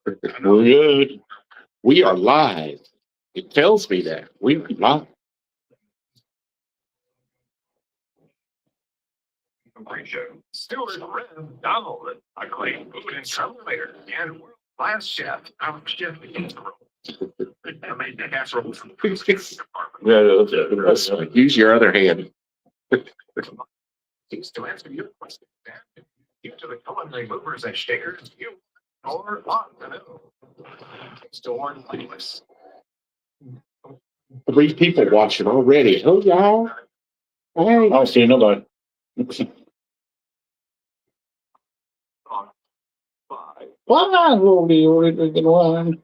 We're good. We are live. It tells me that we are live. Great show. Stewart Rev Donald, acclaimed food and travel writer and world-class chef. Our chef begins to roll. I made the casserole from the food department. Yeah, use your other hand. To answer your question, due to the culinary movers and shakers, you or want to know. Store playlist. 3 people watching already. Oh, y'all. Hey. I don't see nobody. Why will be drinking wine?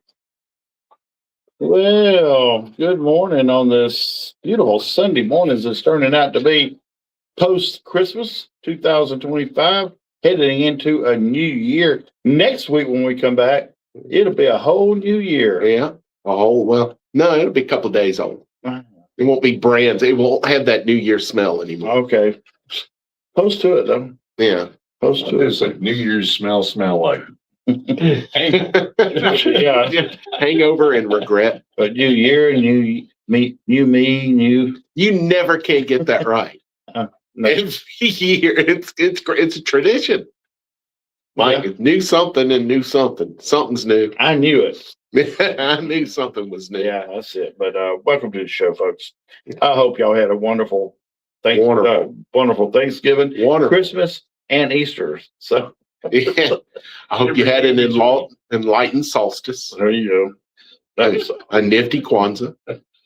Well, good morning on this beautiful Sunday morning. It's turning out to be post-Christmas 2025, heading into a new year. Next week when we come back, it'll be a whole new year. Yeah. Well, no, it'll be a couple of days old. It won't be brands. It won't have that New Year smell anymore. Okay. Post to it, though. Yeah. Post What to does it. a New Year's smell like? Yeah. Hangover and regret. But new year, new me, new. You never can get that right. No. Every year, it's a tradition. Mike knew something and knew something. Something's new. I knew it. I knew something was new. Yeah, that's it. But welcome to the show, folks. I hope y'all had a wonderful wonderful Thanksgiving, Wonderful. Christmas, and Easter. So Yeah. I hope you had an enlightened solstice. there you go. That was, A nifty Kwanzaa.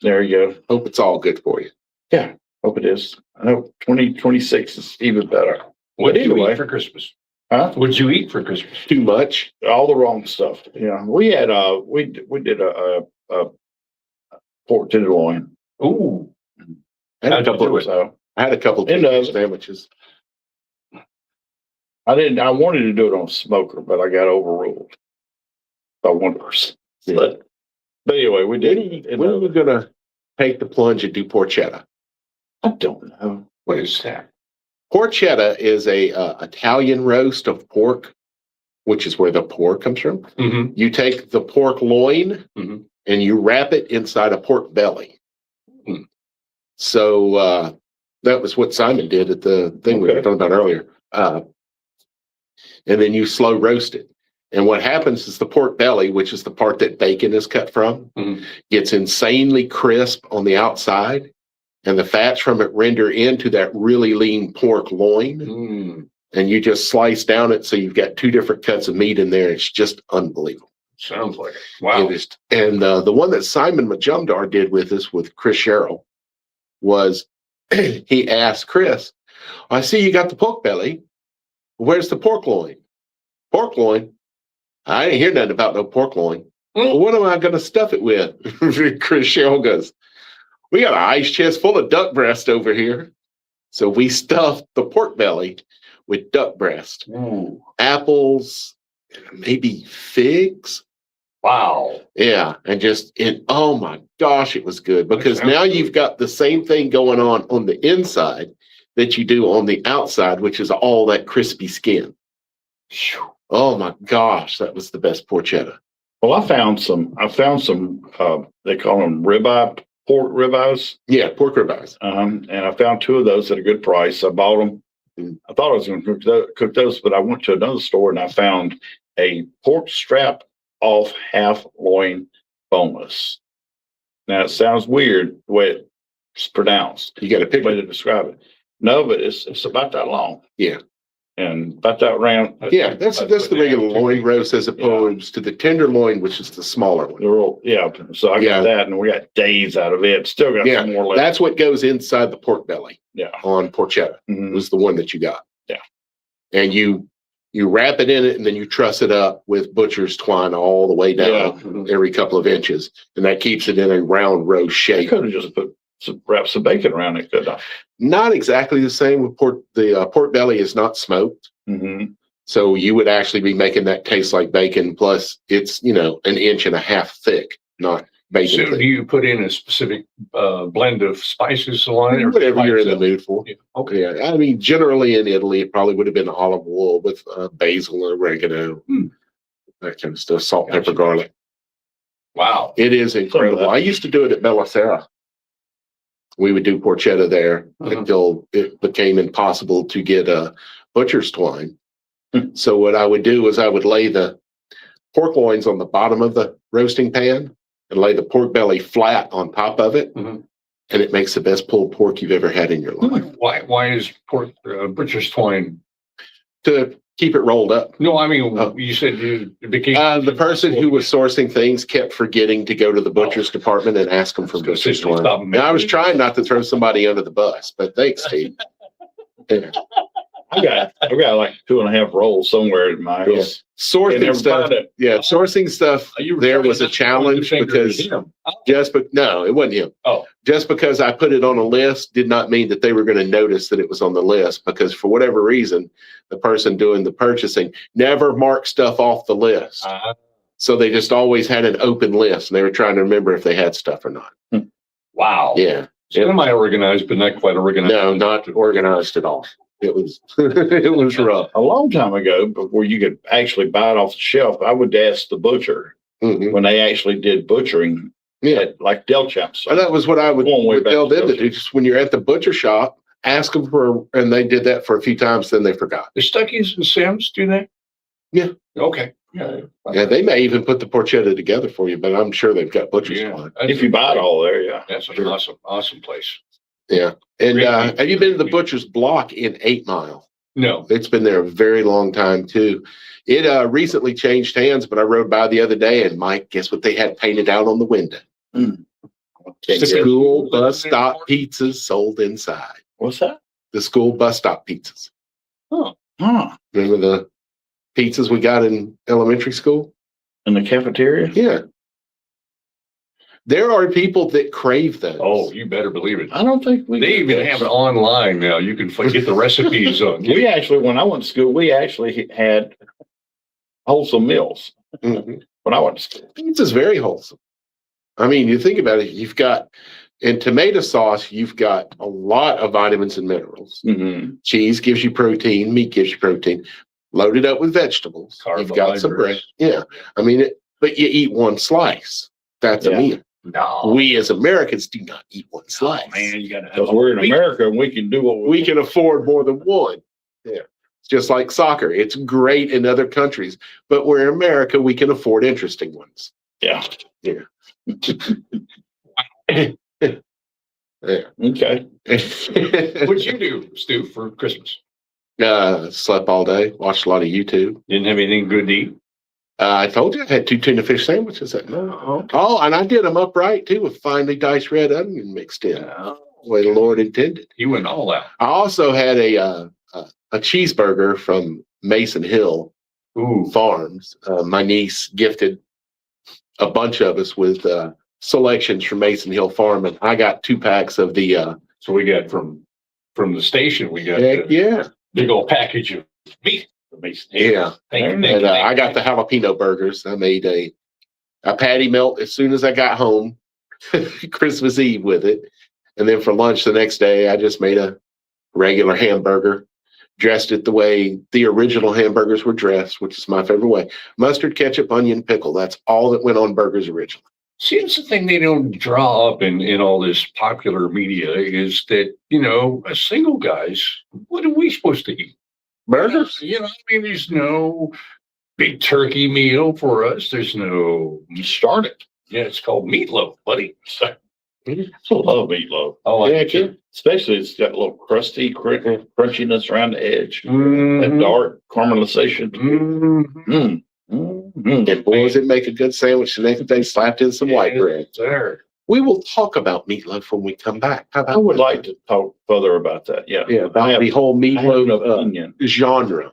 there you go. Hope it's all good for you. Yeah, hope it is. I hope 2026 is even better. What did you anyway. eat for Christmas? Huh? What did you eat for Christmas? Too much. All the wrong stuff. Yeah, we had we did a pork tenderloin. Ooh, I had a How'd you couple do of it? So chicken sandwiches. I wanted to do it on a smoker, but I got overruled by one person. Yeah. But anyway, we did. When are we gonna take the plunge and do porchetta? I don't know. what is that? Porchetta is a Italian roast of pork, which is where the pork comes from. Mm-hmm. You take the pork loin Mhm. and you wrap it inside a pork belly. Hmm. So that was what Simon did at the thing we were talking about earlier. And then you slow roast it. And what happens is the pork belly, which is the part that bacon is cut from, Mhm. gets insanely crisp on the outside. And the fats from it render into that really lean pork loin. Mm, And you just slice down it. So you've got 2 different cuts of meat in there. It's just unbelievable. sounds like it. Wow. It is. And the one that Simon Majumdar did with us, with Chris Sherrill, was he asked Chris, I see you got the pork belly. Where's the pork loin? Pork loin? I didn't hear nothing about no pork loin. Well, what am I going to stuff it with? Chris Sherrill goes, we got an ice chest full of duck breast over here. So we stuffed the pork belly with duck breast, Ooh, apples, maybe figs. wow. Yeah. And oh my gosh, it was good, because sounds now good. you've got the same thing going on the inside that you do on the outside, which is all that crispy skin. Oh my gosh, that was the best porchetta. Well, I found some. They call them ribeye, pork ribeyes. Yeah, pork ribeyes. And I found 2 of those at a good price. I bought them. I thought I was going to cook those, but I went to another store and I found a pork strap off half loin boneless. Now it sounds weird the way it's pronounced, You got a the picture? way to describe it. No, but it's about that long. Yeah. And about that round. Yeah, that's the regular loin roast, as opposed to the tenderloin, which is the smaller one. The real, yeah. So I Yeah. got that, and we got days out of it. Still got Yeah, some more left. that's what goes inside the pork belly Yeah. on porchetta. Mhm. Was the one that you got. Yeah. And you wrap it in it, and then you truss it up with butcher's twine all the way down every couple of inches, and that keeps it in a round roast I shape. could have just wrapped some bacon around it, could I? Not exactly the same with pork. The pork belly is not smoked, Mm-hmm. so you would actually be making that taste like bacon. Plus, it's 1.5 inches thick, not bacon So thick. do you put in a specific blend of spices on it? Or Whatever you're in the spice mood for. Yeah. Okay. Yeah, I mean, generally in Italy, it probably would have been olive oil with basil and oregano. that kind of stuff, salt, Gotcha. pepper, garlic. Wow. It is incredible. I used to do it at Bella. We would do porchetta there until it became impossible to get a butcher's twine. So what I would do is I would lay the pork loins on the bottom of the roasting pan and lay the pork belly flat on top of it. Mhm. And it makes the best pulled pork you've ever had in your life. Why is pork butcher's twine? To keep it rolled up. No, I mean, Oh. you said it became. The person who was sourcing things kept forgetting to go to the butcher's department and ask them for Let's go butcher's see if they twine. stop them. Now, I was trying not to throw somebody under the bus, but thanks, Steve. Yeah. I've got like 2.5 rolls somewhere in my Yeah. house. Sourcing stuff. Yeah, sourcing stuff. You were There trying was a not to point the challenge finger at because him. no, it wasn't him. Oh. Just because I put it on a list did not mean that they were going to notice that it was on the list, because for whatever reason, the person doing the purchasing never marked stuff off the list. So they just always had an open list and they were trying to remember if they had stuff or not. Wow. Yeah. Semi-organized, but not quite organized. No, not organized at all. It was it was rough. A long time ago, before you could actually buy it off the shelf, I would ask the butcher Mhm. when they actually did butchering Yeah. at like Del Chaps. And that was what I would Going way back tell to them to those. do. Just when you're at the butcher shop, ask them for, and they did that for a few times, then they forgot. The Stuckies and Sims, do they? Yeah. Okay. Yeah. Yeah, they may even put the porchetta together for you, but I'm sure they've got butcher's twine. If you buy it all there, yeah. That's an awesome place. Yeah. And Great. have you been to the butcher's block in 8 Mile? No. It's been there a very long time too. It recently changed hands, but I rode by the other day and Mike, guess what they had painted out on the window? School bus stop pizzas sold inside. What's that? The school bus stop pizzas. Huh. Remember the pizzas we got in elementary school? In the cafeteria? Yeah. There are people that crave those. Oh, you better believe it. I don't think we They even have it online now. You can get the recipes on. We actually, when I went to school, we actually had wholesome meals Mhm. when I went to school. Pizza's very wholesome. I mean, you think about it, you've got, in tomato sauce, you've got a lot of vitamins and minerals. Mm-hmm. Cheese gives you protein, meat gives you protein, loaded up with vegetables. You've got some bread. Carbohydrates. Yeah. I mean, but you eat one slice. That's a Yeah. meal. No. We as Americans do not eat one slice. Man, you got to Because we're in America and we can do what We can afford more than one. Yeah. It's just like soccer. It's great in other countries, but we're in America, we can afford interesting ones. Yeah. Yeah. Okay. What'd you do, Stu, for Christmas? Slept all day, watched a lot of YouTube. Didn't have anything good to eat? I told you I had 2 tuna fish sandwiches at night. Oh, and I did them upright too with finely diced red onion mixed in, the way the Lord intended. You went all out. I also had a cheeseburger from Mason Hill Ooh. Farms. My niece gifted a bunch of us with selections from Mason Hill Farm, and I got 2 packs of the. So we got from the station, we got Heck the yeah, big old package of meat. yeah. Thank you. And Thank you. I got the jalapeno burgers. I made a patty melt as soon as I got home, Christmas Eve with it, and then for lunch the next day, I just made a regular hamburger. Dressed it the way the original hamburgers were dressed, which is my favorite way. Mustard, ketchup, onion, pickle. That's all that went on burgers originally. See, that's the thing they don't draw up in all this popular media is that, as single guys, what are we supposed to eat? Burgers? I mean, there's no big turkey meal for us. There's no, you start it. Yeah, it's called meatloaf, buddy. So, I love meatloaf. oh, Yeah, I kid. Especially it's got a little crusty crunchiness around the edge. Mhm. That dark caramelization. Mhm. And boy, does it make a good sandwich the next day, slapped in some white bread. There. We will talk about meatloaf when we come back. How about I would that? like to talk further about that. Yeah. Yeah, I about have, the whole I have an meatloaf opinion. genre.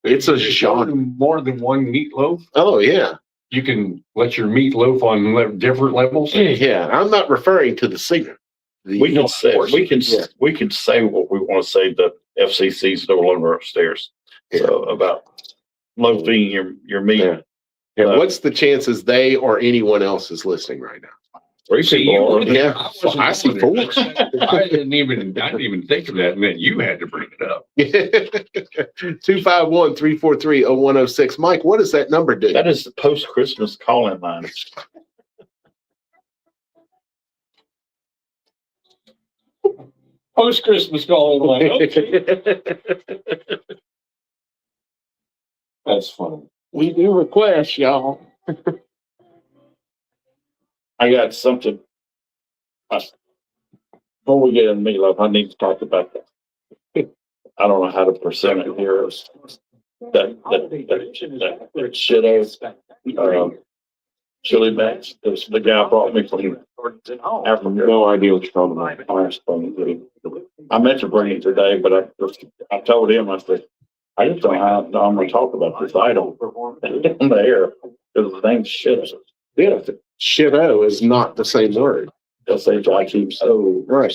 It's a There's genre. more than one meatloaf. Oh, yeah. You can let your meatloaf on different levels. Yeah, I'm not referring to the singer. We can say course. Yeah. we can say what we want to say. The FCC's no longer upstairs. Yeah. So about loafing your meat. Yeah. Yeah, what's the chances they or anyone else is listening right now? Three See, people are. Yeah, I wasn't I see going four. there. I didn't even think of that, and then you had to bring it up. 251-343-0106. Mike, what does that number do? That is the post-Christmas calling line. Post-Christmas calling line. Okay. That's funny. We do request, y'all. I got something. Before we get in the meatloaf, I need to talk about that. I don't know how to present it here. That shit is chili bags. The guy brought me from Africa. No idea what you're talking about. I meant to bring it today, but I told him, I said, I just don't know how I'm going to talk about this item on the air because the thing's shit. Yeah, shit-o is not the same word. They'll say like he's so Right.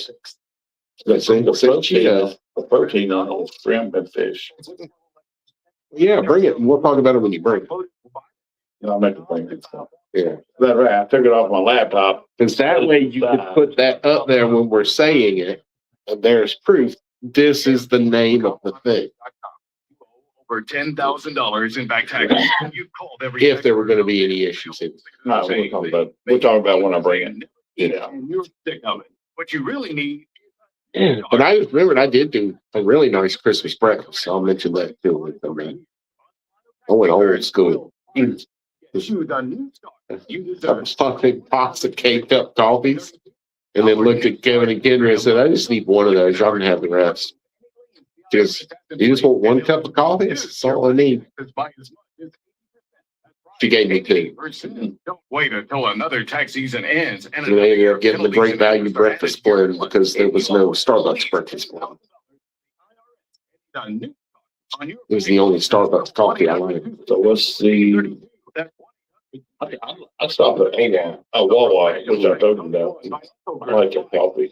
the protein on it is shrimp and fish. Yeah, bring it. And we'll talk about it when you bring it. I meant to bring it. Yeah. That right. I took it off my laptop. Because that way you can put that up there when we're saying it, and there's proof. This is the name of the thing. Over $10,000 in back taxes. You called every If there were going to be any issues. No, we'll talk about when I bring it. Yeah. And you're sick of it. What you really need. Yeah. But I remembered I did do a really nice Christmas breakfast. So I'll mention that too. I mean, I went old school. Fucking pots of caked up coffees. And then looked at Kevin and Kendra and said, I just need one of those. Y'all can have the rest. You just want one cup of coffee? That's all I need. She gave me two. Don't wait until another tax season ends. And they ended up getting the great value breakfast blend because there was no Starbucks breakfast blend. It was the only Starbucks coffee I liked. So what's the? I stopped at Wawa, which I told you about. I like that coffee.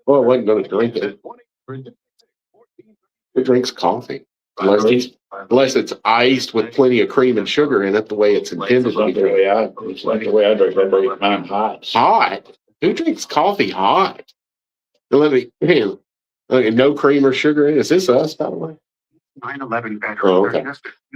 Well, I wasn't going to drink it. Who drinks coffee? Unless it's iced with plenty of cream and sugar in it, the way it's intended to be. It's like the way I drink it. But mine hot. Hot? Who drinks coffee hot? Let me, no cream or sugar in it. Is this us, by the way? 9/11 veterans. Oh, okay.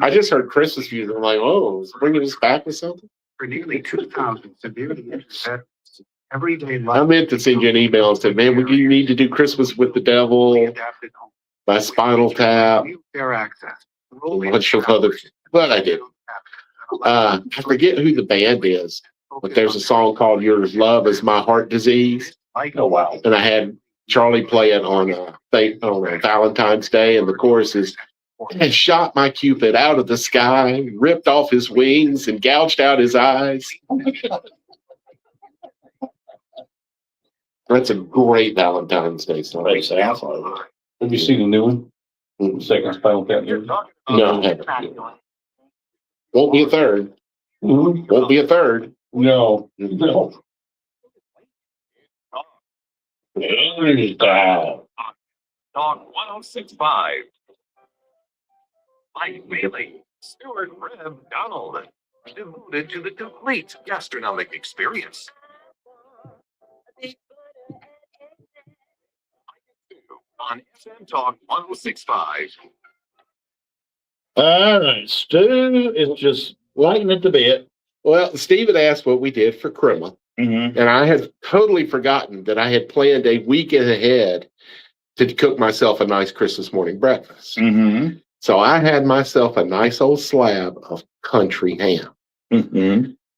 I just heard Christmas music. I'm like, oh, is bringing us back with something? For nearly 2,000 severely injured veterans, everyday I life. meant to send you an email and said, man, you need to do Christmas with the Devil by Spinal Tap. Their access. A bunch of other, but I did. I forget who the band is, but there's a song called Your Love Is My Heart Disease. Oh, wow. And I had Charlie play it on Valentine's Day, and the chorus is, and shot my Cupid out of the sky, ripped off his wings and gouged out his eyes. That's a great Valentine's Day song. Have you seen the new one? Mhm. Second Spinal Tap? No, I haven't. Won't be a third. Won't be a third. No. No. Dog 1065. Mike Bailey, Stuart Reb Donald, devoted to the complete gastronomic experience. On FM Talk 1065. All right, Stu is just lighting it a bit. Well, Steve had asked what we did for Christmas, and I had totally forgotten that I had planned a week ahead to cook myself a nice Christmas morning breakfast. So I had myself a nice old slab of country ham,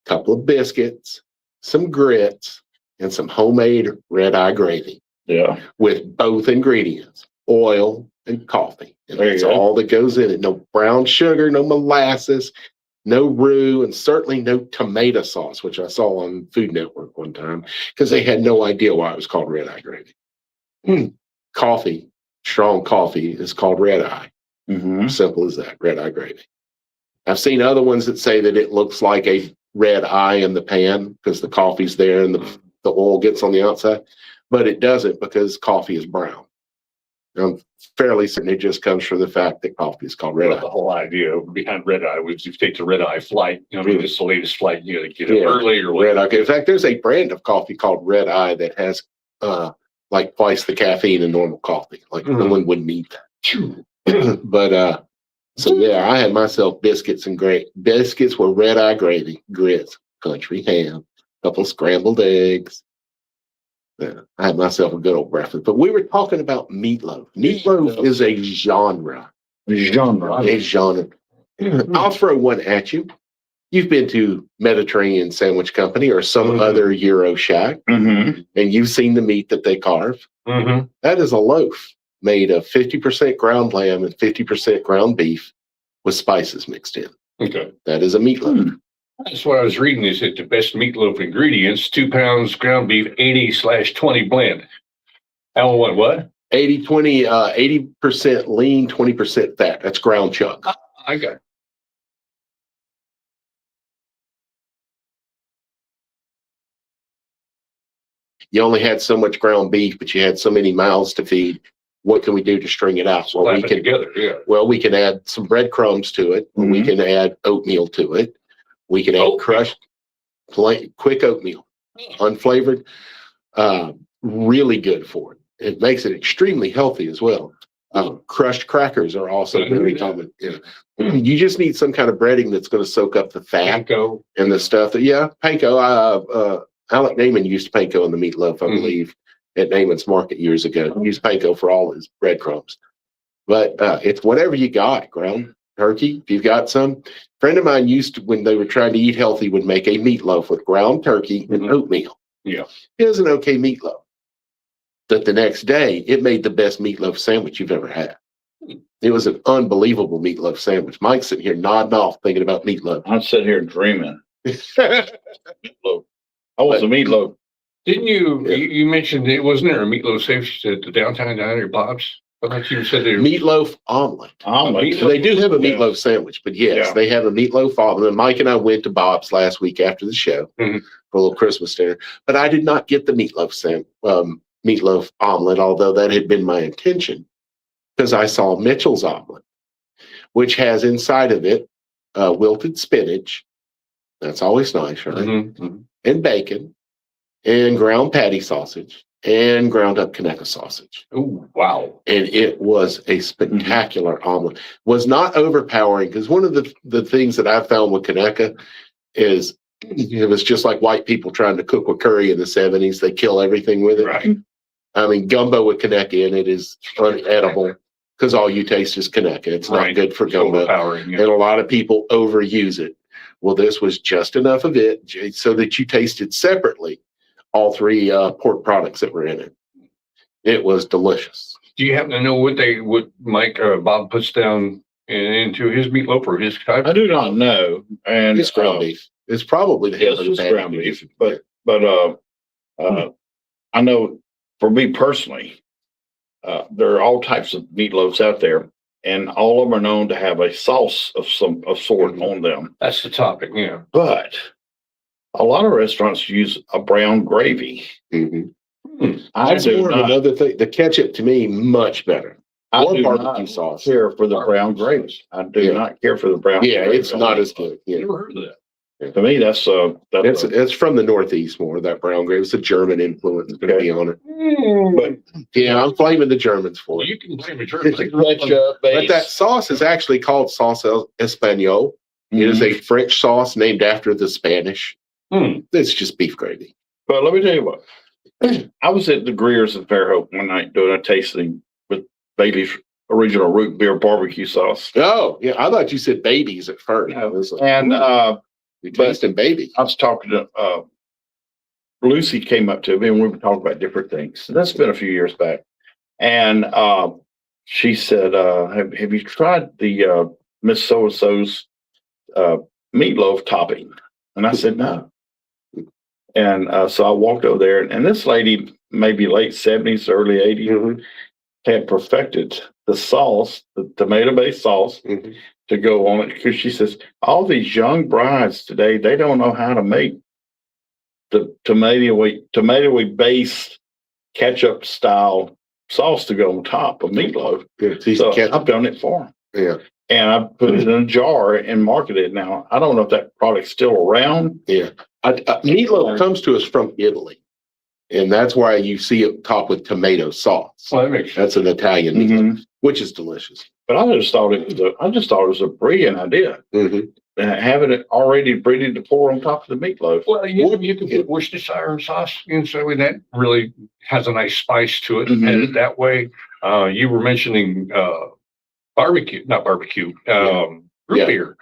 couple of biscuits, some grits, and some homemade red-eye gravy. Yeah. With both ingredients, oil and coffee. And There you that's go. all that goes in it. No brown sugar, no molasses, no roux, and certainly no tomato sauce, which I saw on Food Network one time because they had no idea why it was called red-eye gravy. Coffee, strong coffee is called red-eye. Simple as that, red-eye gravy. I've seen other ones that say that it looks like a red eye in the pan because the coffee's there and the oil gets on the outside. But it doesn't because coffee is brown. I'm fairly certain it just comes from the fact that coffee is called red The eye. whole idea behind red eye was if you take the red eye flight, I mean, it's the latest flight, you got to get up Yeah. early or Red whatever. eye. In fact, there's a brand of coffee called Red Eye that has like twice the caffeine in normal coffee. Like no one would need that. But so yeah, I had myself biscuits and biscuits with red eye gravy, grits, country ham, couple scrambled eggs. Yeah, I had myself a good old breakfast. But we were talking about meatloaf. Meatloaf is a genre. A genre. I'll throw one at you. You've been to Mediterranean Sandwich Company or some other Euro shack, and you've seen the meat that they carve. That is a loaf made of 50% ground lamb and 50% ground beef with spices mixed in. Okay. That is a meatloaf. That's what I was reading is that the best meatloaf ingredients, 2 pounds ground beef, 80/20 blend. Alan, what? 80-20, 80% lean, 20% fat. That's ground chuck. I got it. You only had so much ground beef, but you had so many mouths to feed. What can we do to string it out? Well, Slap it together, yeah. Well, we can add some breadcrumbs to it. We can add oatmeal to it. We can add crushed, quick oatmeal, unflavored. Really good for it. It makes it extremely healthy as well. Crushed crackers are also very common. Yeah. You just need some kind of breading that's going to soak up the fat Panko. and the stuff. Panko. Alec Naaman used panko in the meatloaf, I believe, at Naaman's Market years ago. He used panko for all his breadcrumbs. But it's whatever you got. Ground turkey, if you've got some. A friend of mine used to, when they were trying to eat healthy, would make a meatloaf with ground turkey and oatmeal. Yeah. It was an okay meatloaf. But the next day, it made the best meatloaf sandwich you've ever had. It was an unbelievable meatloaf sandwich. Mike's sitting here nodding off thinking about meatloaf. I'm sitting here dreaming. Meatloaf. I was a meatloaf. Didn't you mentioned it wasn't there a meatloaf sandwich at the downtown diner at Bob's? I thought you said there Meatloaf omelet. So they do have a meatloaf sandwich, but yes, they have a meatloaf omelet. Mike and I went to Bob's last week after the show for a little Christmas dinner, but I did not get the meatloaf omelet, although that had been my intention, because I saw Mitchell's omelet, which has inside of it wilted spinach. That's always nice, right? And bacon, and ground patty sausage, and ground up Conecuh sausage. Oh, wow. And it was a spectacular omelet. Was not overpowering, because one of the things that I found with Conecuh is it was just like white people trying to cook with curry in the 70s. They kill everything with it. Right. I mean, gumbo with Conecuh in it is unedible because all you taste is Conecuh. It's not good for gumbo. Overpowering, And a lot of people overuse it. Well, this was just enough of it so that you tasted separately all three pork products that were in it. It was delicious. Do you happen to know what Mike Bob puts down into his meatloaf or his type? I do not know. And It's ground beef. It's probably the yes, it's ground beef. But I know for me personally, there are all types of meatloaves out there, and all of them are known to have a sauce of some sort on them. That's the topic, yeah. But a lot of restaurants use a brown gravy. That's more of another thing. The ketchup to me much better. I Or do barbecue not sauce. care for the brown gravy. I do not care for the brown. Yeah, gravy it's on not meatloaf. as good. Yeah. Never heard of that. To me, that's It's from the Northeast more, that brown gravy. It's a German influence that's going to be on it. But yeah, I'm blaming the Germans for it. You can blame a German. But that sauce is actually called sauce Espanol. It is a French sauce named after the Spanish. It's just beef gravy. But let me tell you what. I was at the Greer's in Fairhope one night doing a tasting with Bailey's original root beer barbecue sauce. Oh, yeah. I thought you said babies at first. I was like, you're tasting baby. I was talking to Lucy came up to me and we were talking about different things. And that's been a few years back. And she said, have you tried the Miss So-and-so's meatloaf topping? And I said, no. And so I walked over there, and this lady, maybe late 70s, early 80s, had perfected the sauce, the tomato-based sauce, to go on it. Because she says, all these young brides today, they don't know how to make the tomato-based ketchup-style sauce to go on top of meatloaf. Yeah, so So ketchup. I've done it for them. Yeah, And I put it in a jar and marketed it. Now, I don't know if that product's still around. yeah. Meatloaf comes to us from Italy, and that's why you see it topped with tomato sauce. Well, that makes sense. That's an Italian meatloaf, which is delicious. But I just thought it was a brilliant idea. Mm-hmm. Having it already ready to pour on top of the meatloaf. Well, you can put Worcestershire sauce in, so that really has a nice spice to it. Mhm. And that way, you were mentioning not barbecue, root Yeah. beer.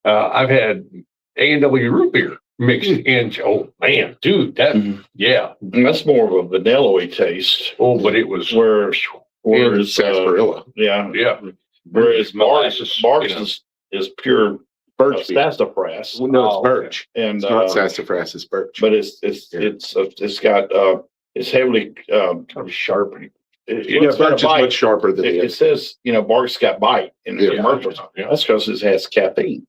I've had A&W root beer mixed in. Oh man, dude, that Mhm. yeah. And that's more of a vanilla-y taste. Oh, but it was Whereas Sarsaparilla, yeah. yeah. Whereas Molasses, Mark's you know. is pure birch beer. sassafras. Well, no, it's Oh, okay. birch. And It's not sassafras, it's birch. but it's got it's heavily Kind of sharp. Yeah, birch is much sharper than It it. says, Bark's got bite in the Yeah. commercial. Yeah. That's because it has caffeine.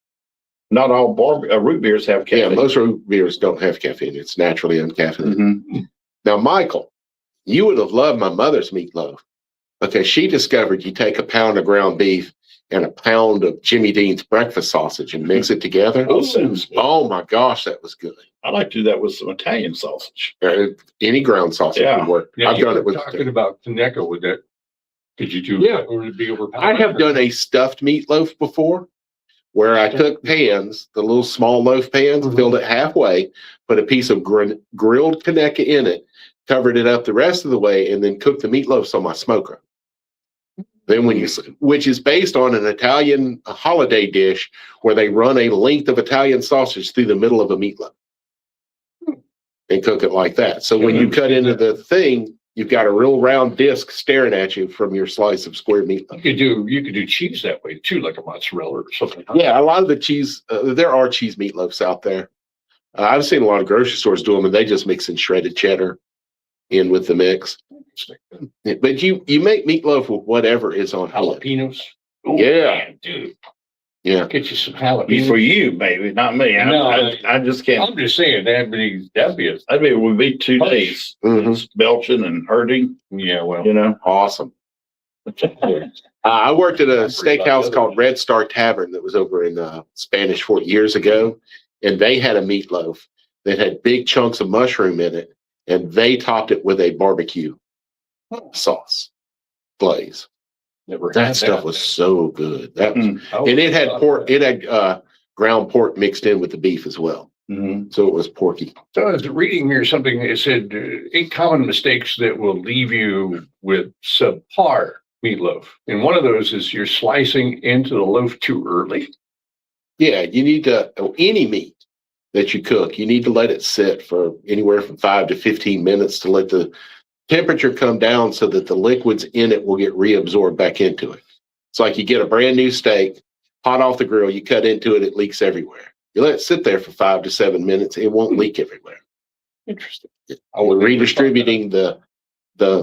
Not all root beers have Yeah, caffeine. most root beers don't have caffeine. It's naturally uncaffeinated. Mhm. Now, Michael, you would have loved my mother's meatloaf because she discovered you take a pound of ground beef and a pound of Jimmy Dean's breakfast sausage and mix it together. Oh, sounds good. Oh my gosh, that was good. I like to do that with some Italian sausage. Any ground sausage Yeah. would work. Yeah, I've you done were it with. talking about Kaneka with that. Could you do Yeah. that, or would it be over? I have done a stuffed meatloaf before where I took pans, the little small loaf pans, Mhm. filled it halfway, put a piece of grilled Kaneka in it, covered it up the rest of the way, and then cooked the meatloafs on my smoker. Then which is based on an Italian holiday dish where they run a length of Italian sausage through the middle of a meatloaf and cook it like that. So when you cut into the thing, you've got a real round disc staring at you from your slice of square meatloaf. You could do cheese that way too, like a mozzarella or something. Yeah, a lot of the cheese, there are cheese meatloafs out there. I've seen a lot of grocery stores do them, and they just mix in shredded cheddar in with the mix. But you make meatloaf with whatever is on hand. Jalapenos. Oh, Yeah. man, dude. Yeah. Get you some jalapenos. For you, maybe, not me. No, I just can't. I'm just saying that'd be It would be 2 days. Mhm. It's belching and hurting, yeah, well. Awesome. I worked at a steakhouse called Red Star Tavern that was over in Spanish Fort years ago, and they had a meatloaf that had big chunks of mushroom in it, and they topped it with a barbecue sauce glaze. Never had That stuff was so good. That was, Mm. and it had pork. It had ground pork mixed in with the beef as well, Mhm. so it was porky. So I was reading here something that said 8 common mistakes that will leave you with subpar meatloaf. And one of those is you're slicing into the loaf too early. Yeah, you need to any meat that you cook, you need to let it sit for anywhere from 5 to 15 minutes to let the temperature come down so that the liquids in it will get reabsorbed back into it. It's like you get a brand new steak, hot off the grill, you cut into it, it leaks everywhere. You let it sit there for 5 to 7 minutes, it won't leak everywhere. Interesting. Redistributing the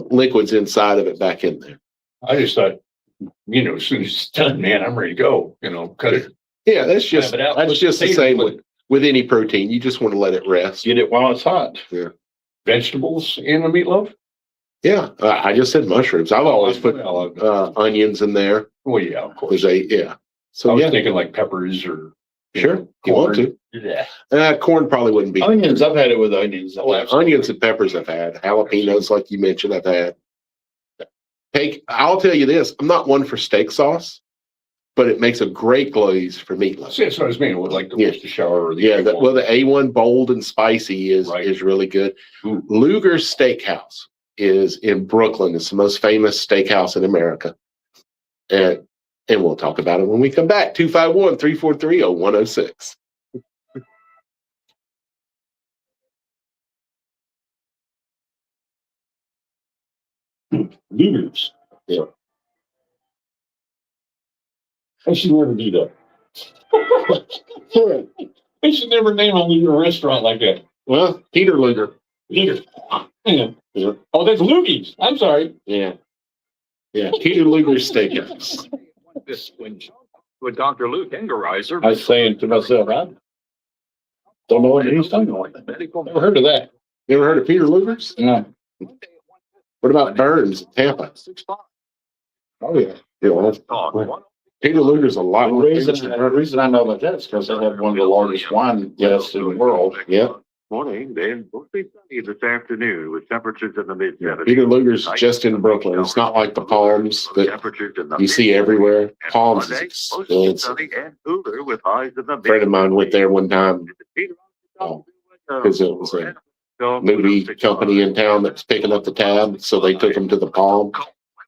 liquids inside of it back in there. I just thought, as soon as it's done, man, I'm ready to go. Cut it. Yeah, that's just Have it out, that's put just the potato same with with any protein. You just want to let it rest. Get it while it's hot. vegetables in the meatloaf. Yeah, I just said mushrooms. I've always put onions in there. Well, yeah, of course. Yeah. I So was yeah, thinking like peppers or sure. You want to? Yeah. Corn probably wouldn't be. Onions, I've had it with onions. Onions and peppers I've had. Jalapenos, like you mentioned, I've had. I'll tell you this, I'm not one for steak sauce, but it makes a great glaze for meatloaf. See, that's what I was meaning with like the Yeah. Worcestershire or the Yeah, A1. the A1 bold and spicy is Right. really good. Ooh. Luger's Steakhouse is in Brooklyn. It's the most famous steakhouse in America. And we'll talk about it when we come back. 251-343-0106. Luger's. Yeah. I should never do that. I should never name a Luger restaurant like that. Well, Peter Luger. Luger. Yeah. Yeah. Oh, that's Lugie's. I'm sorry. Yeah. Yeah. Peter Luger's Steakhouse. With Dr. Luke Engerizer. I was saying to myself, I don't know what he's talking about. Medical Never heard of that. You ever heard of Peter Luger's? No. What about Burns in Tampa? 65. Oh, yeah. Yeah, Talk well, Peter Luger's a lot The more famous than the Burns. reason I know about that is because they have one of the largest wine guests in the world. Yeah. Morning, then mostly sunny this afternoon with temperatures in the mid 70s. Peter Luger's just in Brooklyn. It's not like the Palms that Temperatures in the you see everywhere. And Palms Monday, is mostly expensive. sunny and cooler with highs in the A friend of mid- mine went there one time because it was a movie company in town that was picking up the tab, so they took him to the Palm.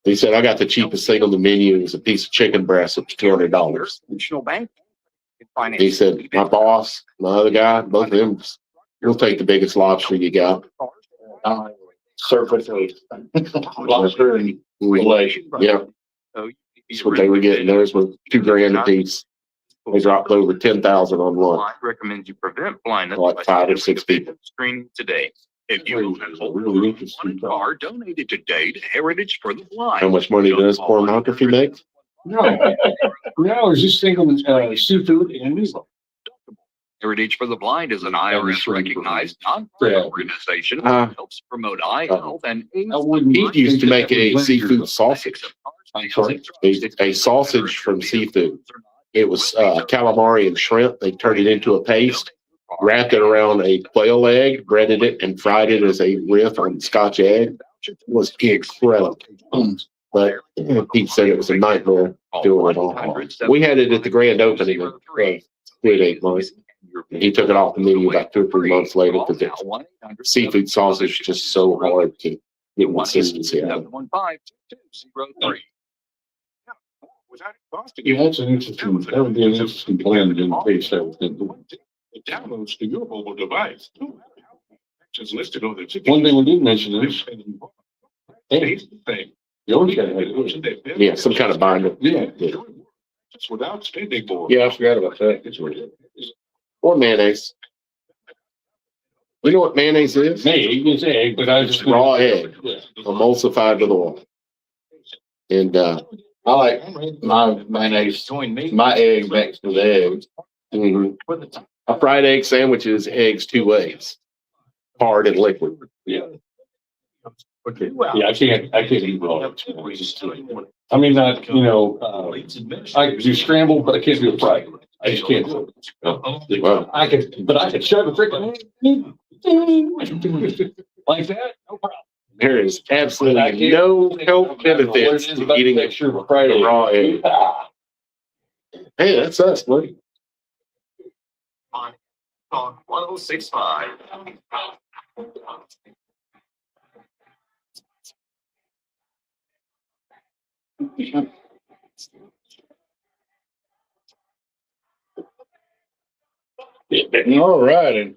He said, I got the cheapest thing on the menu. It was a piece of chicken breast. It was $200. Regional bank. He said, my boss, my other guy, both of them, we'll take the biggest lobster you got. Surface lobster and fillet. Yeah, that's what they were getting. Theirs was $2,000 a piece. They dropped over 10,000 on one. Recommends you prevent blindness Like by 5 or 6 people. screening today. If you Really hold really interesting. a car donated today to Heritage for the Blind. How much money does pornography make? No, no, it's just thinking seafood and meatloaf. Heritage for the Blind is an IRS recognized nonprofit organization Uh, that helps promote eye health and I wouldn't. He used to make a seafood sausage. I'm sorry? A sausage from seafood. It was calamari and shrimp. They turned it into a paste, wrapped it around a quail egg, breaded it, and fried it as a riff on Scotch egg. It was incredible. But Pete said it was a nightmare doing it all. We had it at the grand opening of Squid 8 months. He took it off the menu about 2 or 3 months later because the seafood sausage is just so hard to get consistency out of. Yeah, that's an interesting, that would be an interesting plan to taste everything. Downloads to your mobile device. Just listed on the One thing we did mention is, hey, thing. you always gotta have it. Yeah, some kind of binder. Yeah. Just without spending more. Yeah, I forgot about that. Or mayonnaise. You know what mayonnaise is? Egg is egg, but I just. Raw egg. Yeah. Emulsified with oil. And I like my mayonnaise, my egg mixed with eggs. mhm. A fried egg sandwich is eggs 2 ways, hard and liquid. Yeah. Yeah, I can't eat raw eggs. I mean, not, I can do scrambled, but I can't do it fried. I just can't do it. Well, I can shove a freaking egg like that, no problem. there is absolutely no health benefits to eating a fried raw egg. Hey, that's us, buddy. Talk 1065. All right, and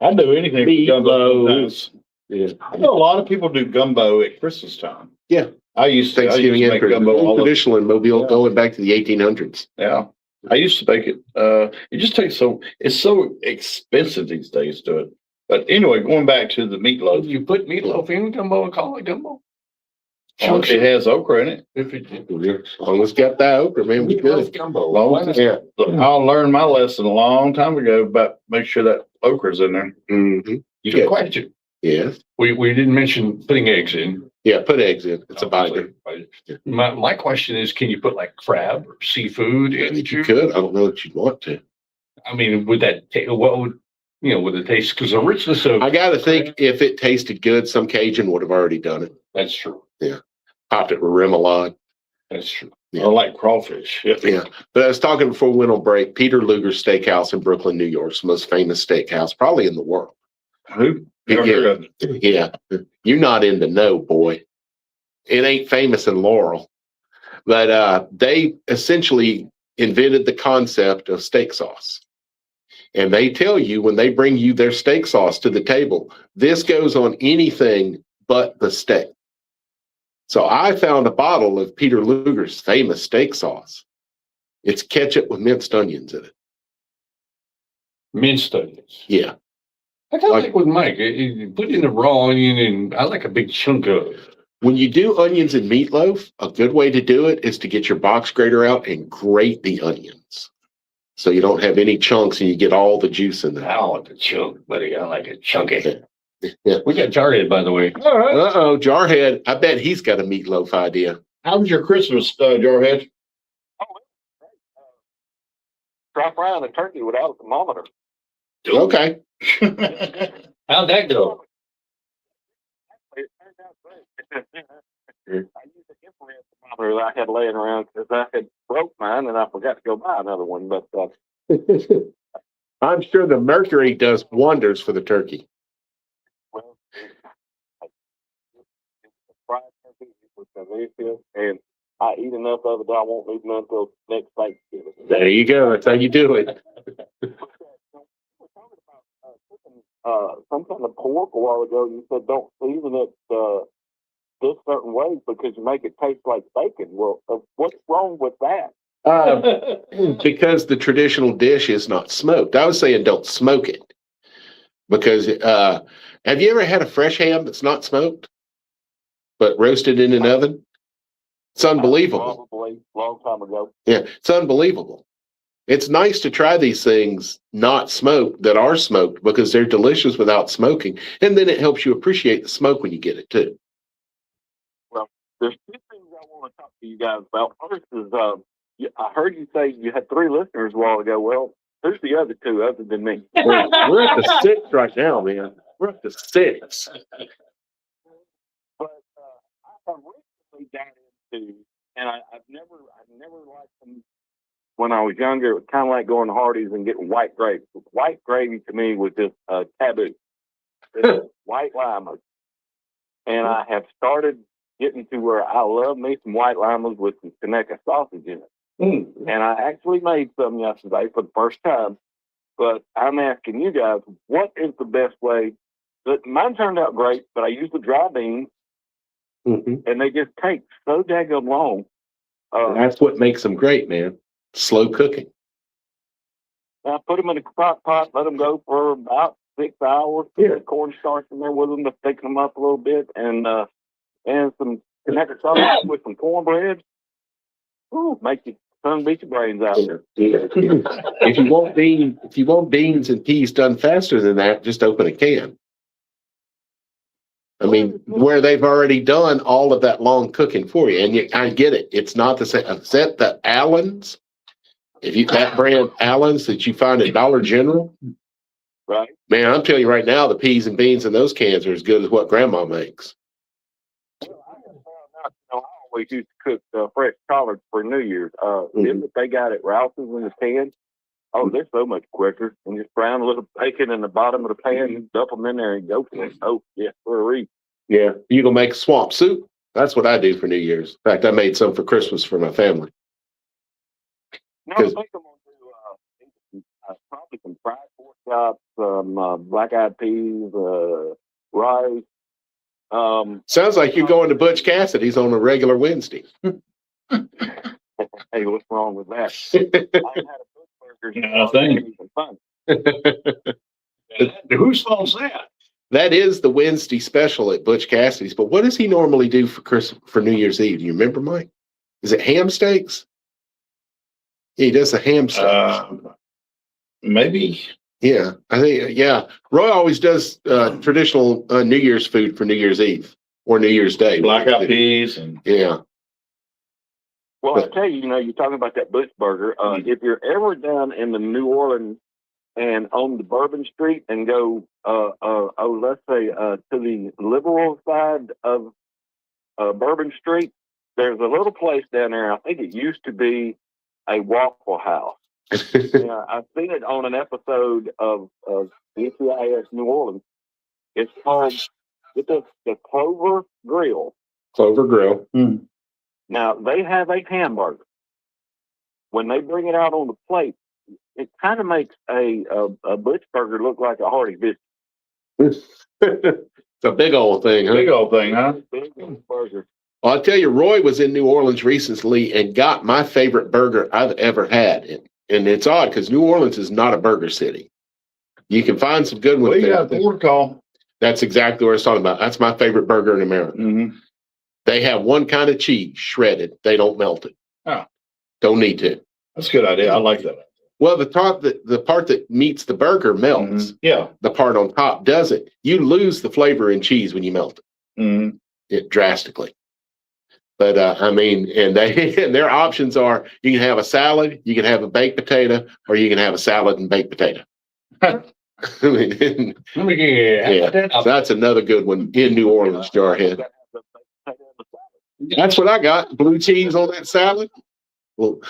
I do anything for gumbo. Meatloaf. Yeah. I know a lot of people do gumbo at Christmas time. Yeah. I used to Thanksgiving and make Christmas. gumbo all the Traditional in Mobile Yeah. going back to the 1800s. Yeah, I used to make it. It just takes it's so expensive these days to do it. But anyway, going back to the meatloaf, You put meatloaf in gumbo and call it gumbo? it has okra in it. If it. As long as it's got that okra, man, we Meatloaf good. gumbo. Long Why as not? Yeah. Look, I learned my lesson a long time ago about make sure that okra's in there. Mm-hmm. Good question. Yeah. We didn't mention putting eggs in. Yeah, put eggs in. It's a binder. My question is, can you put like crab or seafood I in? think you could. I don't know that you'd want to. I mean, would that what would would it taste? Because the richness of I got to think if it tasted good, some Cajun would have already done it. that's true. Popped it with remoulade. That's true. Yeah. I like crawfish. Yeah. But I was talking before we went on break. Peter Luger's Steakhouse in Brooklyn, New York, is the most famous steakhouse probably in the world. Who? Never heard of it. Yeah. You're not in the know, boy. It ain't famous in Laurel. But they essentially invented the concept of steak sauce. And they tell you when they bring you their steak sauce to the table, this goes on anything but the steak. So I found a bottle of Peter Luger's famous steak sauce. It's ketchup with minced onions in it. Minced onions. Yeah. I kind of like with Mike. You put in the raw onion, and I like a big chunk of it. When you do onions and meatloaf, a good way to do it is to get your box grater out and grate the onions. So you don't have any chunks and you get all the juice in there. I don't want the chunk, buddy. I like it chunky. We got Jarhead, by the way. All right. Uh-oh, Jarhead. I bet he's got a meatloaf idea. How was your Christmas, Jarhead? Drop around a turkey without a thermometer. Okay. How'd that go? It turned out great. I used an infrared thermometer that I had laying around because I had broke mine and I forgot to go buy another one. But I'm sure the mercury does wonders for the turkey. well, it's a fried turkey. It was delicious, and I eat enough of it that I won't need none until next Thanksgiving. There you go. That's how you do it. We were talking about cooking some kind of pork a while ago. You said don't season it this certain way because you make it taste like bacon. Well, what's wrong with that? Because the traditional dish is not smoked. I was saying don't smoke it. Because have you ever had a fresh ham that's not smoked, but roasted in an oven? It's unbelievable. Probably a long time ago. Yeah, it's unbelievable. It's nice to try these things not smoked that are smoked because they're delicious without smoking. And then it helps you appreciate the smoke when you get it too. There's two things I want to talk to you guys about. First is, I heard you say you had 3 listeners a while ago. Well, who's the other 2 other than me? We're at the 6 right now, man. We're at the 6. But I have recently got into, and I've never liked them when I was younger. It was kind of like going to Hardee's and getting white gravy. White gravy to me was just taboo. It's white limers. And I have started getting to where I love me some white limers with some Conecuh sausage in it. And I actually made some yesterday for the first time. But I'm asking you guys, what is the best way? Mine turned out great, but I used the dry beans, and they just take so daggone long. That's what makes them great, man. Slow cooking. I put them in a crock pot, let them go for about 6 hours. Yeah. Put cornstarch in there with them to thicken them up a little bit, and some Conecuh sausage with some cornbread. Ooh, make your tongue beat your brains out. If you want beans and peas done faster than that, just open a can. I mean, where they've already done all of that long cooking for you, and I get it. It's not the same. Except the Allen's, that brand Allen's that you find at Dollar General, Right. man, I'm telling you right now, the peas and beans in those cans are as good as what Grandma makes. Well, I have found out, I always used to cook fresh collards for New Year's. Them that they got at Rouse's in the can, they're so much quicker. And just brown a little bacon in the bottom of the pan, you dump them in there and go for it. Oh, yeah, for a reason. Yeah, you gonna make swamp soup? That's what I do for New Year's. In fact, I made some for Christmas for my family. No, I think I'm going to do probably some fried pork chops, some black-eyed peas, rice. Sounds like you're going to Butch Cassidy's on a regular Wednesday. Hey, what's wrong with that? I haven't had a Butch burger. Nothing. Fun. Whose fault's that? That is the Wednesday special at Butch Cassidy's. But what does he normally do for New Year's Eve? Do you remember, Mike? Is it ham steaks? He does the ham steaks. Maybe. Yeah, I think. Yeah, Roy always does traditional New Year's food for New Year's Eve or New Year's Day. Black-eyed peas and Yeah. Well, I tell you, you're talking about that Butch burger. If you're ever down in the New Orleans and on the Bourbon Street and go, let's say to the liberal side of Bourbon Street, there's a little place down there. I think it used to be a Waffle House. Yeah, I've seen it on an episode of NCIS New Orleans. It's called the Clover Grill. Clover Grill. Now, they have a hamburger. When they bring it out on the plate, it kind of makes a Butch burger look like a Hardy biscuit. It's a big old thing, huh? big old thing, huh? Big old burger. Well, I'll tell you, Roy was in New Orleans recently and got my favorite burger I've ever had. And it's odd because New Orleans is not a burger city. You can find some good ones We there. got Port Call. That's exactly what I was talking about. That's my favorite burger in America. Mm-hmm. They have one kind of cheese, shredded. They don't melt it. Oh. Don't need to. That's a good idea. I like that. Well, the part that meets the burger melts. Yeah. The part on top doesn't. You lose the flavor in cheese when you melt it. It drastically. But I mean, and their options are you can have a salad, you can have a baked potato, or you can have a salad and baked potato. I mean, so that's another good one in New Orleans, Jarhead. That's what I got. Blue cheese on that salad. Well,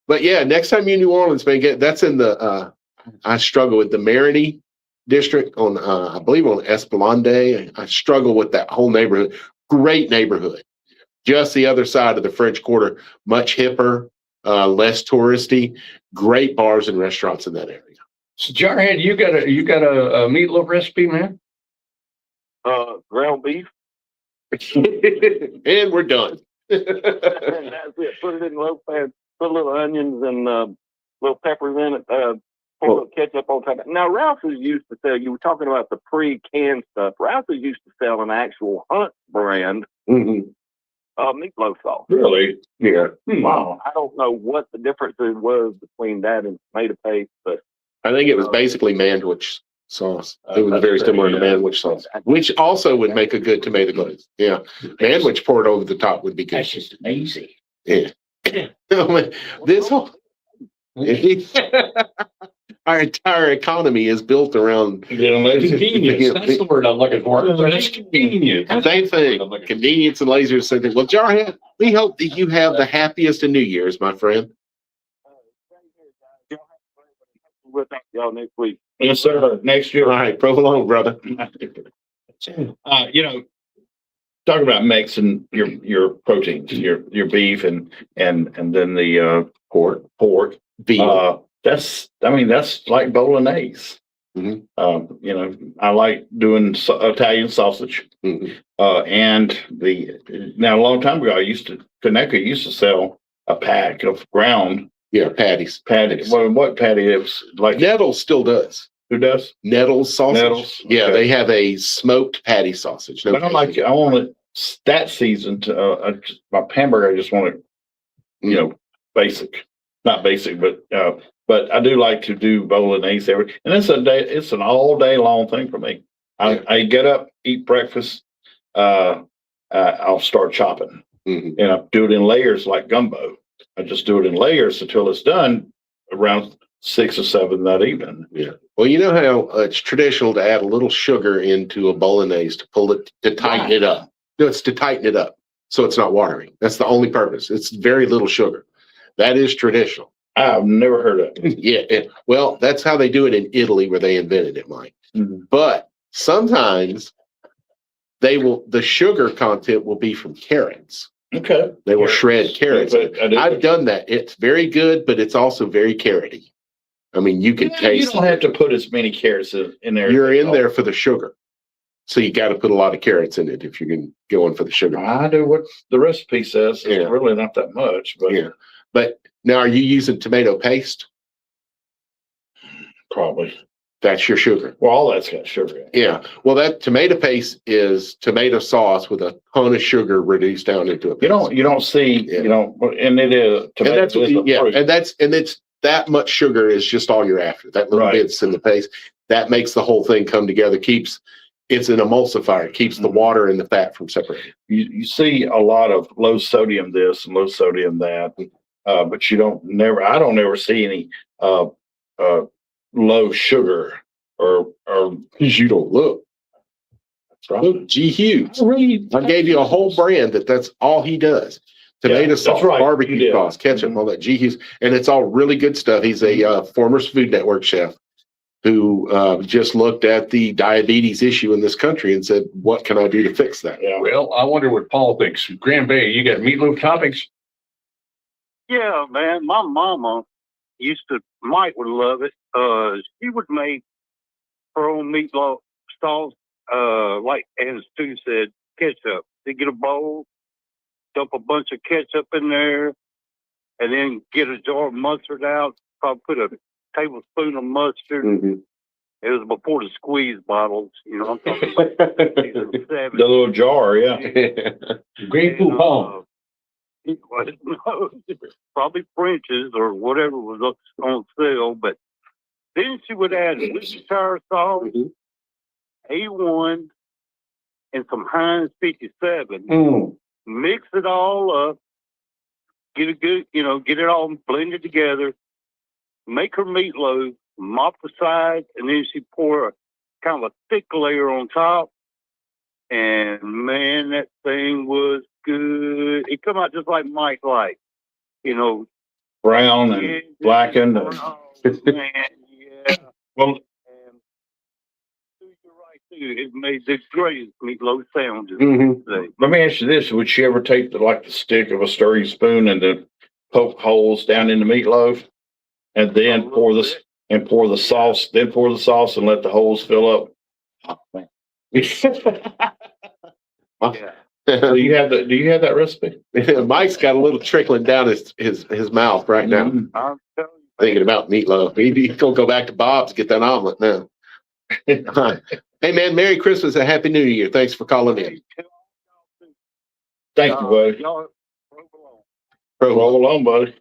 but yeah, next time you're in New Orleans, man, that's in the. I struggle with the Marigny district on, I believe on Esplanade. I struggle with that whole neighborhood. Great neighborhood. Just the other side of the French Quarter, much hipper, less touristy. Great bars and restaurants in that area. So Jarhead, you got a meatloaf recipe, man? Ground beef. And we're done. And that's it. Put it in low pan. Put little onions and little peppers in it. Pour a little ketchup on top. Now Rouse's used to sell. You were talking about the pre-canned stuff. Rouse's used to sell an actual Hunt brand meatloaf sauce. Really? Yeah. Wow. I don't know what the difference was between that and tomato paste, but I think it was basically mandwich sauce. It was very similar to mandwich sauce, which also would make a good tomato glaze. Yeah. Mandwich poured over the top would be good. That's just amazing. Yeah. This whole our entire economy is built around Convenience. That's the word I'm looking for. It's convenient. same thing. Convenience and laser something. Well, Jarhead, we hope that you have the happiest of New Year's, my friend. we'll talk to y'all next week. Yes, sir. Next year. All right, provolone, brother. You know, talk about mixing your proteins, your beef and then the pork. Beef. That's like bolognese. You know, I like doing Italian sausage. And now a long time ago, Conecuh used to sell a pack of ground. Yeah, patties. Well, what patty? It was like Nettles still does. Who does? Nettles sausage. Nettles. Yeah, Okay. they have a smoked patty sausage. No But I want it that seasoned. My hamburger, I just want it, you know, basic. Not basic, but I do like to do bolognese and it's an all day long thing for me. I get up, eat breakfast, I'll start chopping, and I do it in layers like gumbo. I just do it in layers until it's done around 6 or 7 that evening. Yeah. Well, you know how it's traditional to add a little sugar into a bolognese to tighten it up. No, it's to tighten it up so it's not watery. That's the only purpose. It's very little sugar. That is traditional. I've never heard of it. Yeah. Well, that's how they do it in Italy, where they invented it, Mike. But sometimes the sugar content will be from carrots. Okay. They will shred carrots. I've done that. It's very good, but it's also very carroty. I mean, you can taste. You don't have to put as many carrots in there. You're in there for the sugar. So you got to put a lot of carrots in it if you're going for the sugar. I do what the recipe says. It's really not that much, but yeah. But now, are you using tomato paste? Probably. That's your sugar. Well, all that's got sugar in it. Yeah. Well, that tomato paste is tomato sauce with a ton of sugar reduced down into a paste. You don't see, and it is tomato. And it's that much sugar is just all you're after. That little bits in the paste that makes the whole thing come together. It's an emulsifier. It keeps the water and the fat from separating. You see a lot of low sodium this and low sodium that, but I don't never see any low sugar or you don't look. That's right. Look, G. Hughes. I gave you a whole brand that's all he does. Tomato sauce, barbecue sauce, ketchup, all that. G. Hughes, and it's all really good stuff. He's a former Food Network chef who just looked at the diabetes issue in this country and said, "What can I do to fix that?" Yeah. Well, I wonder what Paul thinks. Grand Bay, you got meatloaf toppings? Yeah, man. My mama Mike would love it. She would make her own meatloaf sauce, like as Stu said, ketchup. They get a bowl, dump a bunch of ketchup in there, and then get a jar of mustard out. Probably put a tablespoon of mustard. It was before the squeeze bottles, I'm talking about the little jar, yeah. Great poupon. It was no, probably French's or whatever was on sale. But then she would add Worcestershire sauce, Mhm. A1, and some Heinz 57. Mm. Mix it all up. Get it good, get it all blended together. Make her meatloaf, mop the sides, and then she pour a kind of a thick layer on top. And man, that thing was good. It come out just like Mike like, you know. Brown and Yeah, blackened. oh, man, yeah. Well, And you're right too. It made the greatest meatloaf sandwiches. Mhm. let me ask you this: would she ever take the stick of a stirring spoon and then poke holes down in the meatloaf, and then pour the sauce, then pour the sauce and let the holes fill up? Oh, man. Yeah. Do you have that recipe? Mike's got a little trickling down his mouth right now. Mhm. I'm telling you. Thinking about meatloaf. He's gonna go back to Bob's, get that omelet now. Hey man, Merry Christmas and Happy New Year. Thanks for calling in. Thank you, buddy. Y'all roll along. Roll on, buddy.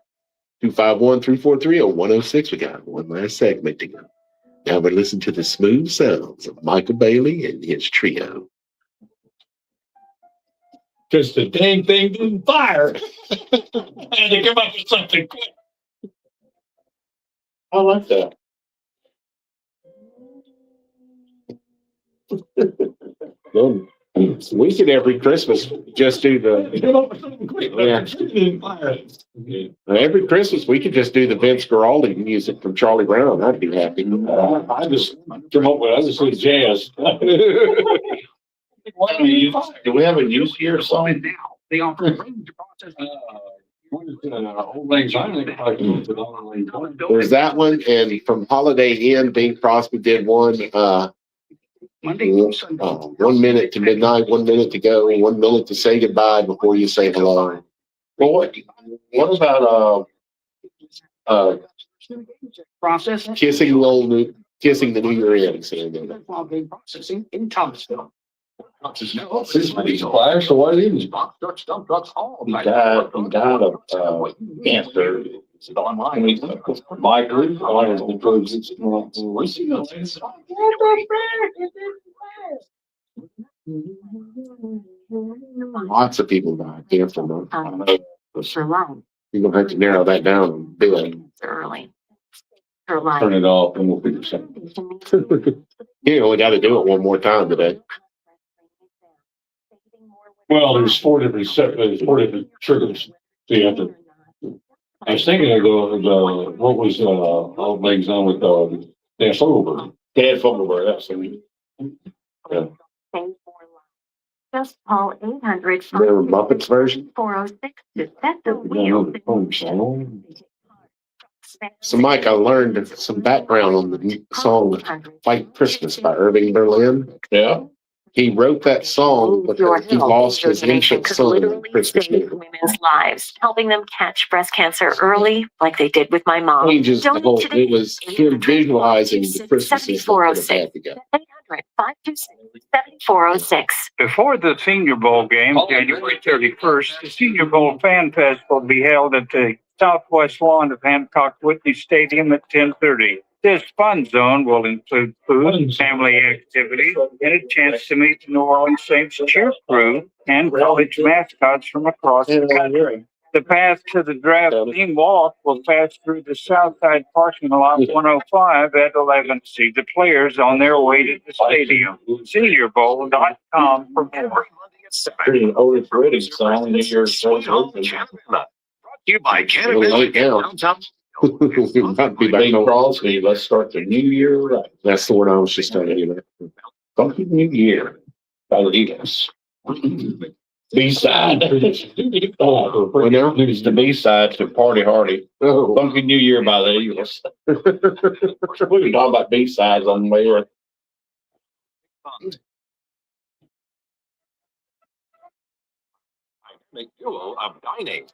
251-343-0106. We got one last segment to go. Now we're listening to the smooth sounds of Michael Bailey and his trio. Just the dang thing didn't fire. I had to come up with something quick. I like that. Well, we could every Christmas just do Come up with something quick. But Yeah. it didn't fire. every Christmas we could just do the Vince Guaraldi music from Charlie Brown. I'd be happy. I just come up with other sort of jazz. Do we have a use here or something? Now, they offer a range of processed Old Lang Syne, I think, with Old Lang Syne. There's that one, and from Holiday Inn, Bing Crosby did one. Monday through Sunday. 1 minute to midnight, 1 minute to go, 1 minute to say goodbye before you say hello. Well, what about Process. Kissing the New Year in. saying that. While being processing in Thomasville. Fire, so why didn't you? Dump trucks all night. died of cancer? Lots of people died. Cancer. No? For life, You're gonna have to narrow that down and do it. early. For life. Turn it off and we'll figure something. You only got to do it one more time today. Well, there's four different triggers. So you have to. I was thinking of the what was Old Lang Syne with Dan Fogelberg. Dad Fogelberg, that's what we. Yeah. Just call 800 The Muppets version. 406 to set the wheel. So, Mike, I learned some background on the song "White Christmas" by Irving Berlin. Yeah. He wrote that song because he lost his infant son on Christmas save Eve. women's lives, helping them catch breast cancer early, like they did with my mom. Changes the Donate whole. today. It was him visualizing the Christmases that could have 7406. had together. 800-526-7406. Before the Senior Bowl game, January 31st, the Senior Bowl Fan Fest will be held at the southwest lawn of Hancock Whitney Stadium at 10:30. This fun zone will include food, family activities, and a chance to meet the New Orleans Saints cheer crew and college mascots from across the country. The path to the draft team walk will pass through the Southside parking lot 105 at 11. See the players on their way to the stadium. SeniorBowl.com for more. Pretty old British song. New Year's Brought to you by A little late now. Downtown. We'll not be back Bing on. Crosby, let's start the new year right. That's the word I was just telling you. Funky New Year by the Eagles. B-side. What now? It's the B-side to Party Hardy. Oh. Funky New Year by the Eagles. We were talking about B-sides on the way here. Dynamic duo of dining.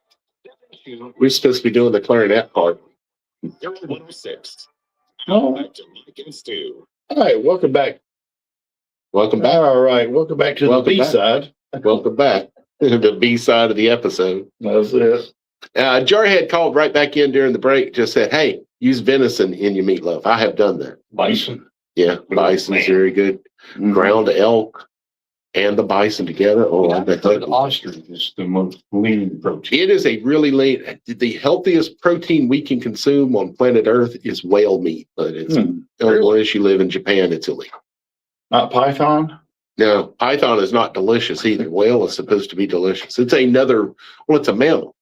We're supposed to be doing the clarinet part. 106. Oh. Back to Mike and Stu. All right, welcome back. Welcome back. All right, welcome back to the Welcome back. B-side. Welcome back. The B side of the episode. That's it. Jarhead called right back in during the break, just said, hey, use venison in your meatloaf. I have done that. Bison. Yeah, bison is man. very good. Ground elk and the bison together. Oh, I bet The that. ostrich is the most lean protein. It is a really lean, the healthiest protein we can consume on planet Earth is whale meat, but it's unless you live in Japan, it's illegal. Not python? No, python is not delicious either. Whale is supposed to be delicious. It's another, well, it's a mammal.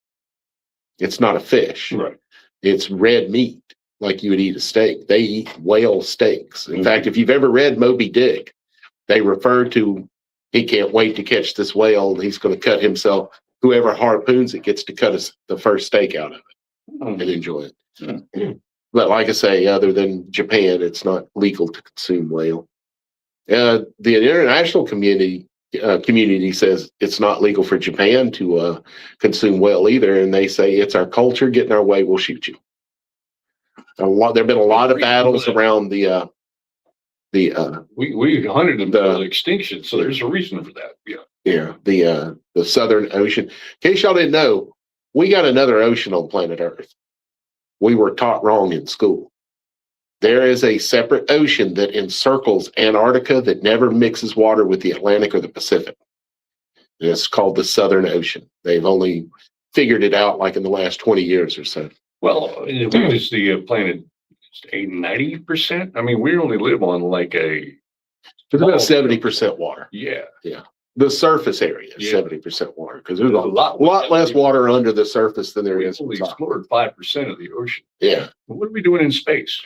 It's not a fish. Right. It's red meat, like you would eat a steak. They eat whale steaks. In fact, if you've ever read Moby Dick, they refer to, he can't wait to catch this whale, and he's going to cut himself. Whoever harpoons it gets to cut the first steak out of it and enjoy it. But like I say, other than Japan, it's not legal to consume whale. The international community says it's not legal for Japan to consume whale either, and they say it's our culture. Get in our way, we'll shoot you. There've been a lot of battles around we hunted them to extinction, so there's a reason for that. the Southern Ocean. In case y'all didn't know, we got another ocean on planet Earth. We were taught wrong in school. There is a separate ocean that encircles Antarctica that never mixes water with the Atlantic or the Pacific. And it's called the Southern Ocean. They've only figured it out like in the last 20 years or so. Well, what is the planet? 90%? I mean, we only live on like It's about 70% water. Yeah. The surface area is 70% water because there's a lot less water under the surface than there We is. only explored 5% of the ocean. Yeah. What are we doing in space?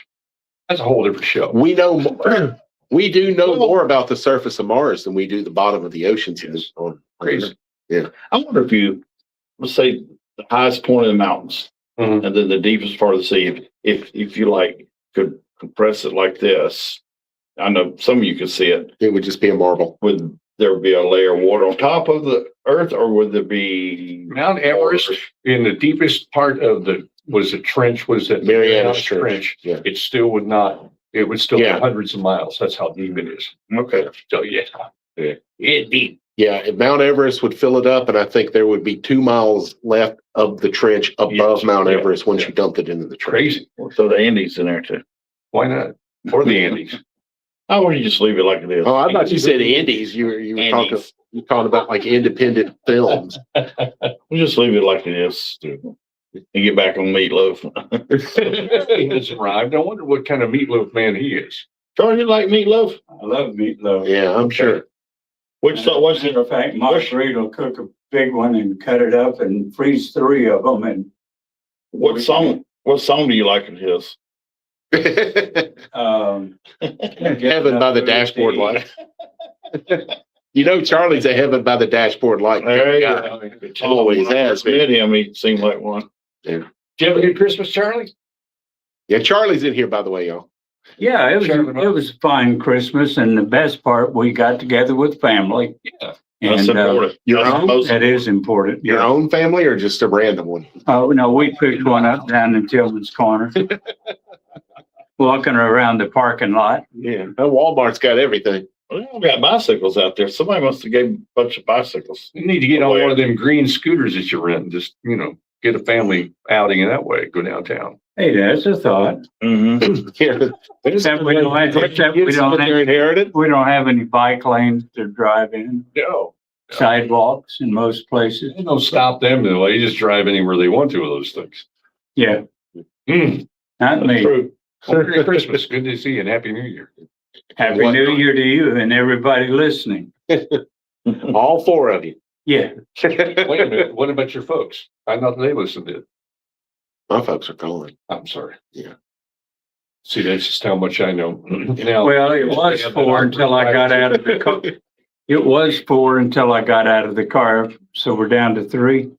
That's a whole different show. We know we do know more about the surface of Mars than we do the bottom of the oceans. On Crazy. Yeah. I wonder if you, let's say, the highest point of the mountains Mhm. and then the deepest part of the sea, if you like could compress it like this, I know some of you could see it. It would just be a marble. Would there be a layer of water on top of the earth, or would there be Mount Everest in the deepest part of the trench, was that Marianas Trench. Yeah. It still would not, it would still be Yeah. hundreds of miles. That's how deep it is. Okay. So it's deep. Yeah, if Mount Everest would fill it up, and I think there would be 2 miles left of the trench above Yes. Mount Yeah. Everest once Yeah. you dumped it into the trench. Crazy. So the Andes in there too. Why not? Or the Andes. How would you just leave it like it is? Oh, I thought you said Andes. You were talking about like independent films. We'll just leave it like it is and get back on meatloaf. He has arrived. I wonder what kind of meatloaf man he is. Charlie, you like meatloaf? I love meatloaf. Yeah, I'm sure. What's Matter of fact, Marguerite will cook a big one and cut it up and freeze 3 of them. And what song do you like of his? Heaven by the dashboard light. You know, Charlie's a heaven by the dashboard light. There you guy. go. Always When I has first met been. him, he seemed like one. Did you have a good Christmas, Charlie? Yeah, Charlie's in here, by the way, y'all. yeah, it Sure. was a fine Christmas, and the best part, we got together with family. Yeah. That's And important. Your That's own? most that is important. Your Yeah. own family or just a random one? Oh, no, we picked one up down in Tillman's Corner. Walking around the parking lot. Yeah. Walmart's got everything. Well, they all got bicycles out there. Somebody must have gave a bunch of bicycles. You need to get on one of them green scooters that you rent and just, get a family outing in that way. Go downtown. Hey, that's a thought. Mm-hmm. Yeah. Except we don't have- except we don't have- They're inherited. We don't have any bike lanes to drive in, No. sidewalks in most places. They don't stop them. They just drive anywhere they want to with those things. Yeah, Mm. not me. True. Well, Merry Christmas. Good to see you and Happy New Year. Happy New Year to you and everybody listening. All 4 of you. Yeah. Wait a minute. What about your folks? I thought they listened to it. My folks are calling. I'm sorry. Yeah. See, that's just how much I know. Now, Well, it was 4 until I got out of the car. It was 4 until I got out of the car, so we're down to 3.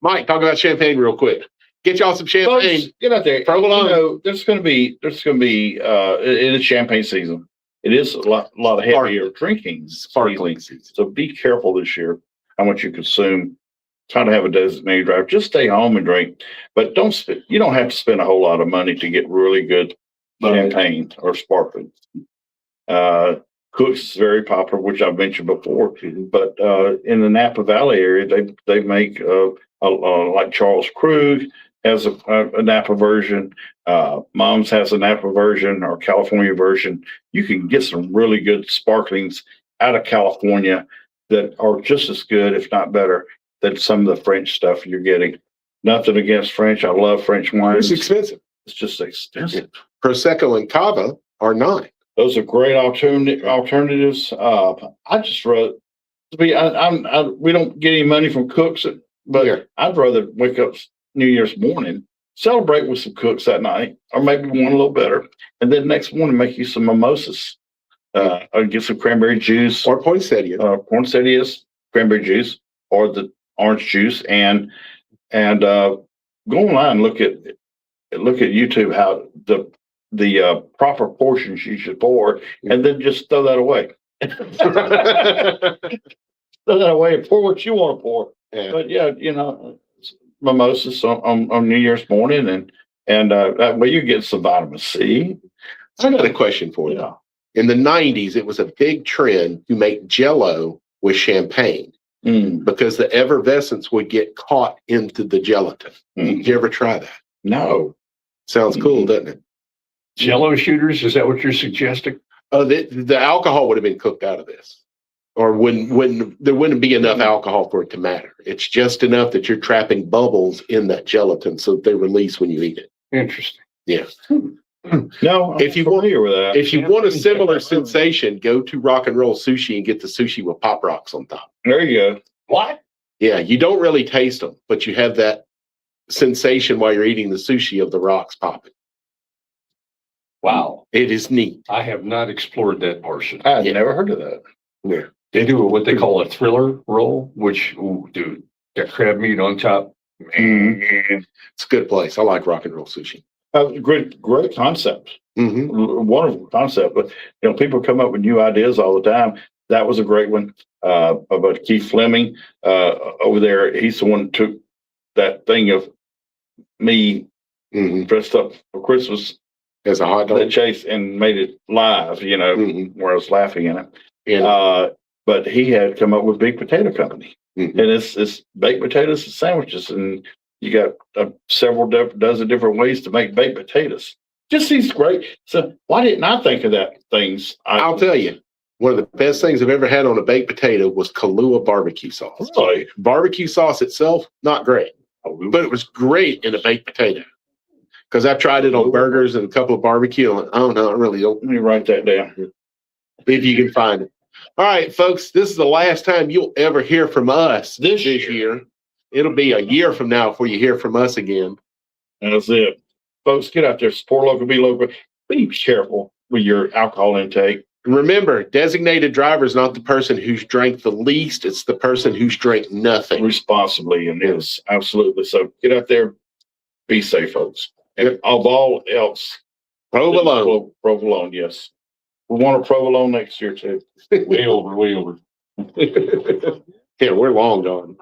Mike, talk about champagne real quick. Get y'all some champagne. Folks, get out there. Provolone. You know, there's going to be, it is champagne season. It is a lot of heavier drinking. Sparkling season. season. So be careful this year how much you consume. Try to have a designated driver. Just stay home and drink, but you don't have to spend a whole lot of money to get really good champagne or sparkling. Cook's is very popular, which I've mentioned before. But in the Napa Valley area, they make like Charles Krug has a Napa version. Mom's has a Napa version or California version. You can get some really good sparklings out of California that are just as good, if not better, than some of the French stuff you're getting. Nothing against French. I love French wines. It's expensive. It's just expensive. Prosecco and Cava are not. Those are great alternatives. I just rather we don't get any money from Cooks, but Yeah. I'd rather wake up New Year's morning, celebrate with some Cooks that night, or maybe one a little better, and then next morning make you some mimosas. Or get some cranberry juice Or poinsettia. poinsettias, cranberry juice, or the orange juice, and go online and look at YouTube how the proper portions you should pour, and then just throw that away. Throw that away and pour what you want to pour. Yeah. But yeah, mimosas on New Year's morning, and that way you get some vitamin C. I got a question for you. Yeah. In the 90s, it was a big trend to make Jell-O with champagne because the effervescence would get caught into the gelatin. Did you ever try that? No. Sounds cool, doesn't it? Jello shooters, is that what you're suggesting? Oh, the alcohol would have been cooked out of this, or when there wouldn't be enough alcohol for it to matter. It's just enough that you're trapping bubbles in that gelatin, so they release when you eat it. Interesting. Yeah. No, If you I'm familiar with that. If you want a similar sensation, go to Rock and Roll Sushi and get the sushi with Pop Rocks on top. There you go. What? Yeah, you don't really taste them, but you have that sensation while you're eating the sushi of the rocks popping. Wow. It is neat. I have not explored that portion. I had Yeah. never heard of that. Yeah. They do what they call a thriller roll, which, ooh, dude, got crab meat on top. Man, It's a good place. I like Rock and Roll Sushi. Great concept. Mm-hmm. Wonderful concept. But people come up with new ideas all the time. That was a great one. About Keith Fleming over there. He's the one who took that thing of me Mm-hmm. dressed up for Christmas, As a hot that dog. chase, and made it live. Mhm. Where I was laughing in it. And But he had come up with Big Potato Company, Mhm. and it's baked potatoes and sandwiches, and you got several dozen different ways to make baked potatoes. Just seems great. So why didn't I think of that? I'll tell you, one of the best things I've ever had on a baked potato was Kahlua barbecue sauce. Really? Barbecue sauce itself, not great, but it was great in a baked potato. Because I've tried it on burgers and a couple of barbecue. And oh no, I really don't. Let me write that down. If you can find it. All right, folks, this is the last time you'll ever hear from us this year. It'll be a year from now before you hear from us again. That's it. Folks, get out there, support local, be local. Be careful with your alcohol intake. And remember, designated driver is not the person who's drank the least. It's the person who's drank nothing. Responsibly, and yes, absolutely. So get out there, be safe, folks. And of all else, Provolone. Provolone, yes. We want a provolone next year too. way over. Yeah, we're long gone.